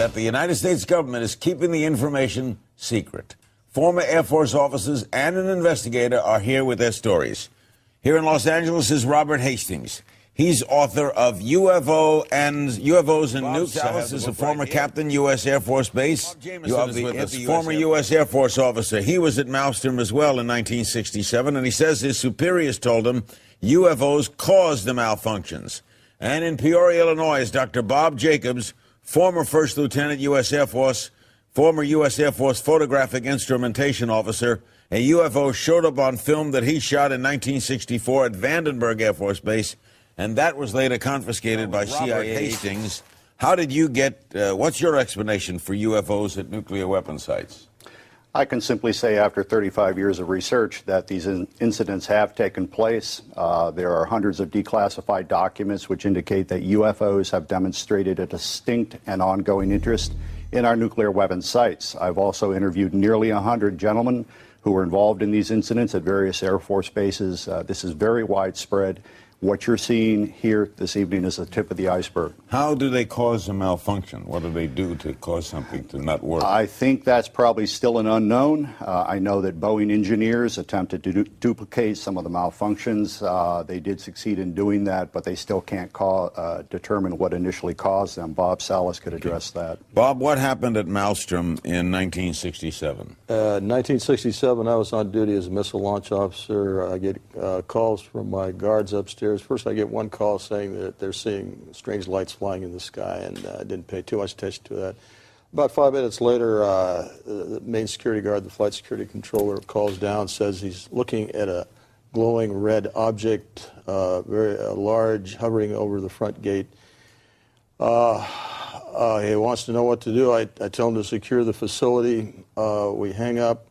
that the United States government is keeping the information secret. Former Air Force officers and an investigator are here with their stories. Here in Los Angeles is Robert Hastings. He's author of UFOs and Nukes. Salas is a former captain, U.S. Air Force Base. Former U.S. Air Force officer. He was at Maelstrom as well in 1967, and he says his superiors told him UFOs caused the malfunctions. And in Peoria, Illinois, is Dr. Bob Jacobs, former First Lieutenant, U.S. Air Force, former U.S. Air Force photographic instrumentation officer. A UFO showed up on film that he shot in 1964 at Vandenberg Air Force Base, and that was later confiscated by CIA. Hastings, how did you get, what's your explanation for UFOs at nuclear weapon sites? I can simply say after 35 years of research that these incidents have taken place. There are hundreds of declassified documents which indicate that UFOs have demonstrated a distinct and ongoing interest in our nuclear weapon sites. I've also interviewed nearly 100 gentlemen who were involved in these incidents at various Air Force bases. This is very widespread. What you're seeing here this evening is the tip of the iceberg. How do they cause a malfunction? What do they do to cause something to not work? I think that's probably still an unknown. I know that Boeing engineers attempted to duplicate some of the malfunctions. They did succeed in doing that, but they still can't determine what initially caused them. Bob Salas could address that. Bob, what happened at Maelstrom in 1967? 1967, I was on duty as a missile launch officer. I get calls from my guards upstairs. First, I get one call saying that they're seeing strange lights flying in the sky, and I didn't pay too much attention to that. About 5 minutes later, the main security guard, the flight security controller, calls down, says he's looking at a glowing red object, very large, hovering over the front gate. He wants to know what to do. I tell him to secure the facility. We hang up.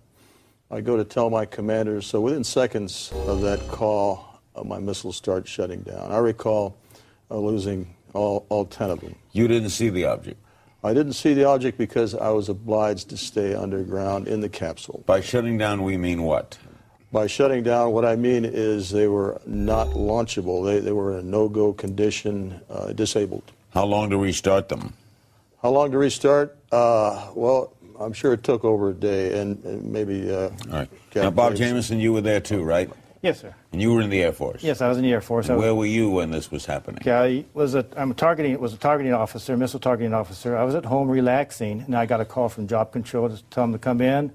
I go to tell my commanders. So within seconds of that call, my missiles start shutting down. I recall losing all 10 of them. You didn't see the object? I didn't see the object because I was obliged to stay underground in the capsule. By shutting down, we mean what? By shutting down, what I mean is they were not launchable. They were in a no-go condition, disabled. How long to restart them? How long to restart? Well, I'm sure it took over a day, and maybe... All right. Now, Bob Jamieson, you were there too, right? Yes, sir. And you were in the Air Force? Yes, I was in the Air Force. Where were you when this was happening? I was a targeting officer, missile targeting officer. I was at home relaxing, and I got a call from Job Control to tell them to come in.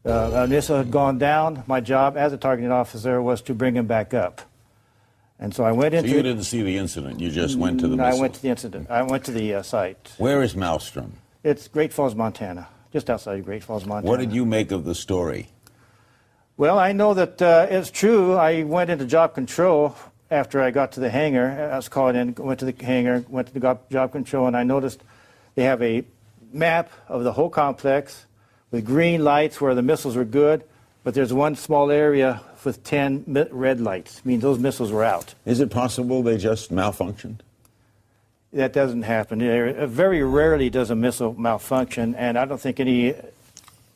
A missile had gone down. My job as a targeting officer was to bring him back up. And so I went into... So you didn't see the incident, you just went to the missile? I went to the incident. I went to the site. Where is Maelstrom? It's Great Falls, Montana, just outside of Great Falls, Montana. What did you make of the story? Well, I know that it's true. I went into Job Control after I got to the hangar. I was called in, went to the hangar, went to the Job Control, and I noticed they have a map of the whole complex with green lights where the missiles were good, but there's one small area with 10 red lights. I mean, those missiles were out. Is it possible they just malfunctioned? That doesn't happen. Very rarely does a missile malfunction, and I don't think any...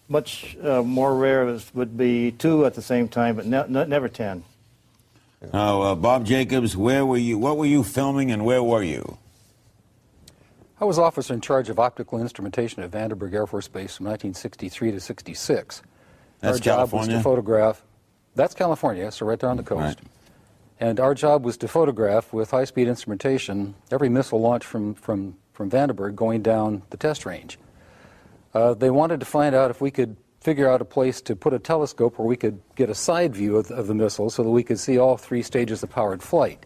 Much more rare would be 2 at the same time, but never 10. Now, Bob Jacobs, where were you? What were you filming, and where were you? I was officer in charge of optical instrumentation at Vandenberg Air Force Base from 1963 to 66. That's our job California? was to photograph. That's California, so right there on the coast. Right. And our job was to photograph with high-speed instrumentation every missile launch from Vandenberg going down the test range. They wanted to find out if we could figure out a place to put a telescope where we could get a side view of the missile so that we could see all 3 stages of powered flight.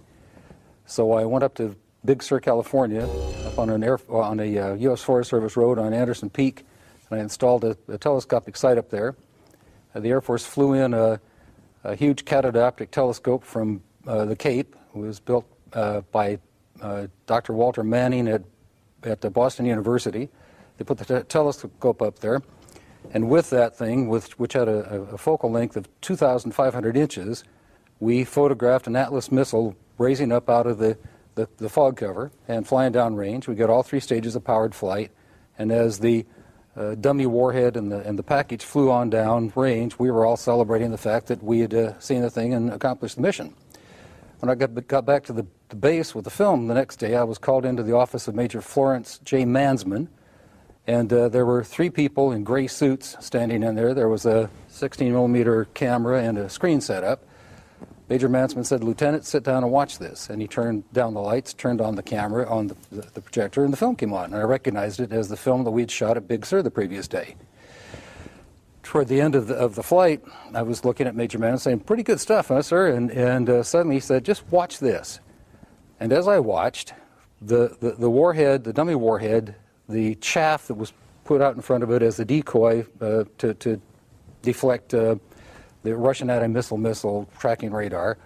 So I went up to Big Sur, California, up on a U.S. Forest Service road on Anderson Peak, and I installed a telescopic sight up there. The Air Force flew in a huge catadioptric telescope from the Cape. It was built by Dr. Walter Manning at Boston University. They put the telescope up there, and with that thing, which had a focal length of 2,500 inches, we photographed an Atlas missile raising up out of the fog cover and flying down range. We got all 3 stages of powered flight, and as the dummy warhead and the package flew on down range, we were all celebrating the fact that we had seen the thing and accomplished the mission. When I got back to the base with the film the next day, I was called into the office of Major Florence J. Mansman, And there were 3 people in gray suits standing in there. There was a 16-millimeter camera and a screen set up. Major Mansman said, "Lieutenant, sit down and watch this." And he turned down the lights, turned on the camera, on the projector, and the film came on. And I recognized it as the film that we had shot at Big Sur the previous day. Toward the end of the flight, I was looking at Major Mansman saying, "Pretty good stuff, huh, sir?" And suddenly he said, "Just watch this." And as I watched, the warhead, the dummy warhead, the chaff that was put out in front of it as a decoy to deflect the Russian anti-missile tracking radar.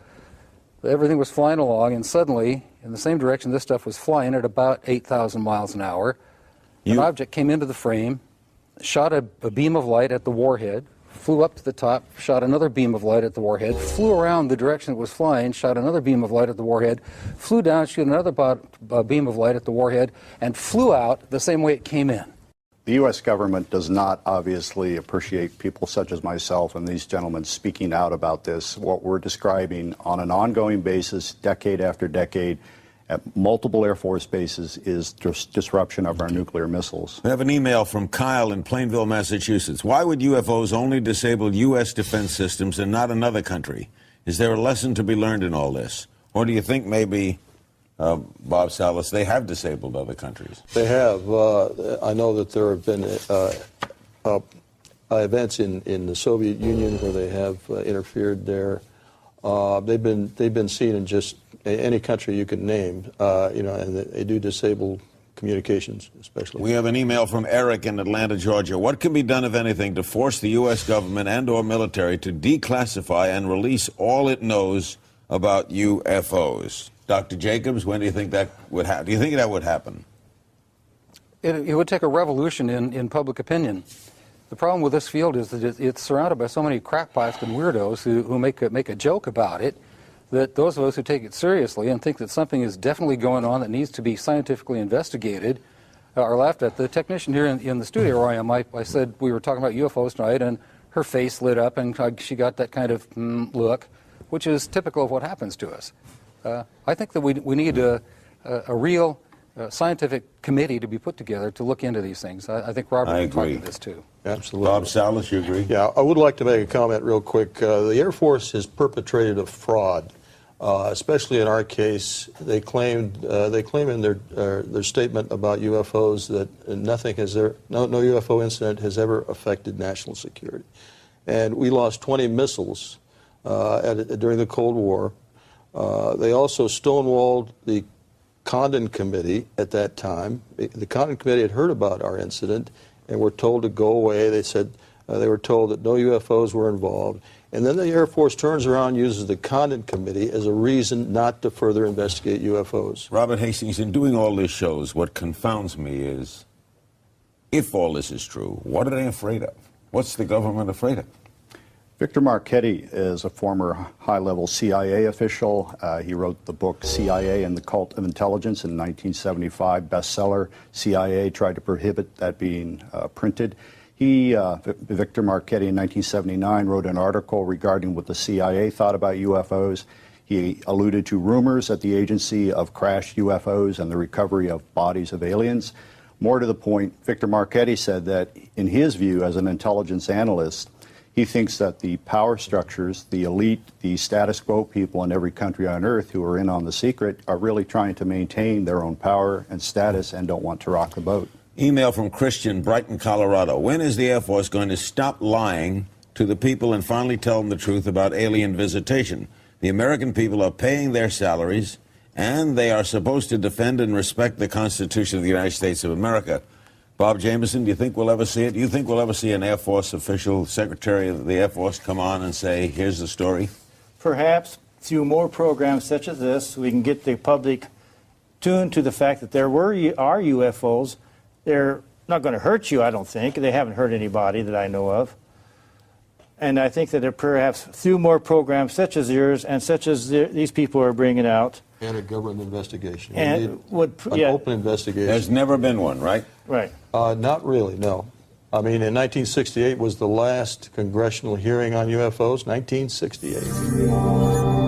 Everything was flying along, and suddenly, in the same direction this stuff was flying at about 8,000 miles an hour, an object came into the frame, shot a beam of light at the warhead, flew up to the top, shot another beam of light at the warhead, flew around the direction it was flying, shot another beam of light at the warhead, flew down, shot another beam of light at the warhead, and flew out the same way it came in. The U.S. government does not obviously appreciate people such as myself and these gentlemen speaking out about this. What we're describing on an ongoing basis, decade after decade, at multiple Air Force bases, is disruption of our nuclear missiles. We have an email from Kyle in Plainville, Massachusetts. Why would UFOs only disable U.S. defense systems and not another country? Is there a lesson to be learned in all this? Or do you think maybe, Bob Salas, they have disabled other countries? They have. I know that there have been events in the Soviet Union where they have interfered there. They've been seen in just any country you can name, and they do disable communications, especially. We have an email from Eric in Atlanta, Georgia. What can be done, if anything, to force the U.S. government and/or military to declassify and release all it knows about UFOs? Dr. Jacobs, when do you think that would happen? Do you think that would happen? It would take a revolution in public opinion. The problem with this field is that it's surrounded by so many crackpots and weirdos who make a joke about it, that those of us who take it seriously and think that something is definitely going on that needs to be scientifically investigated are laughed at. The technician here in the studio where I am, I said we were talking about UFOs tonight, and her face lit up and she got that kind of look, which is typical of what happens to us. I think that we need a real scientific committee to be put together to look into these things. I think Robert can talk to this too. Absolutely. Bob Salas, you agree? Yeah, I would like to make a comment real quick. The Air Force has perpetrated a fraud, especially in our case. They claim in their statement about UFOs that no UFO incident has ever affected national security, and we lost 20 missiles during the Cold War. They also stonewalled the Condon Committee at that time. The Condon Committee had heard about our incident and were told to go away. They said they were told that no UFOs were involved. And then the Air Force turns around and uses the Condon Committee as a reason not to further investigate UFOs. Robert Hastings, in doing all this shows, what confounds me is, if all this is true, what are they afraid of? What's the government afraid of? Victor Marchetti is a former high-level CIA official. He wrote the book CIA and the Cult of Intelligence in 1975, bestseller. CIA tried to prohibit that being printed. Victor Marchetti, in 1979, wrote an article regarding what the CIA thought about UFOs. He alluded to rumors at the agency of crashed UFOs and the recovery of bodies of aliens. More to the point, Victor Marchetti said that, in his view, as an intelligence analyst, he thinks that the power structures, the elite, the status quo people in every country on earth who are in on the secret are really trying to maintain their own power and status and don't want to rock the boat. Email from Christian, Brighton, Colorado. When is the Air Force going to stop lying to the people and finally tell them the truth about alien visitation? The American people are paying their salaries, and they are supposed to defend and respect the Constitution of the United States of America. Bob Jameson, do you think we'll ever see it? Do you think we'll ever see an Air Force official, Secretary of the Air Force, come on and say, here's the story? Perhaps through more programs such as this, we can get the public tuned to the fact that are UFOs. They're not going to hurt you, I don't think. They haven't hurt anybody that I know of. And I think that perhaps through more programs such as yours and such as these people are bringing out. And a government investigation. And an open investigation. There's never been one, right? Right. Not really, no. I mean, in 1968 was the last congressional hearing on UFOs, 1968.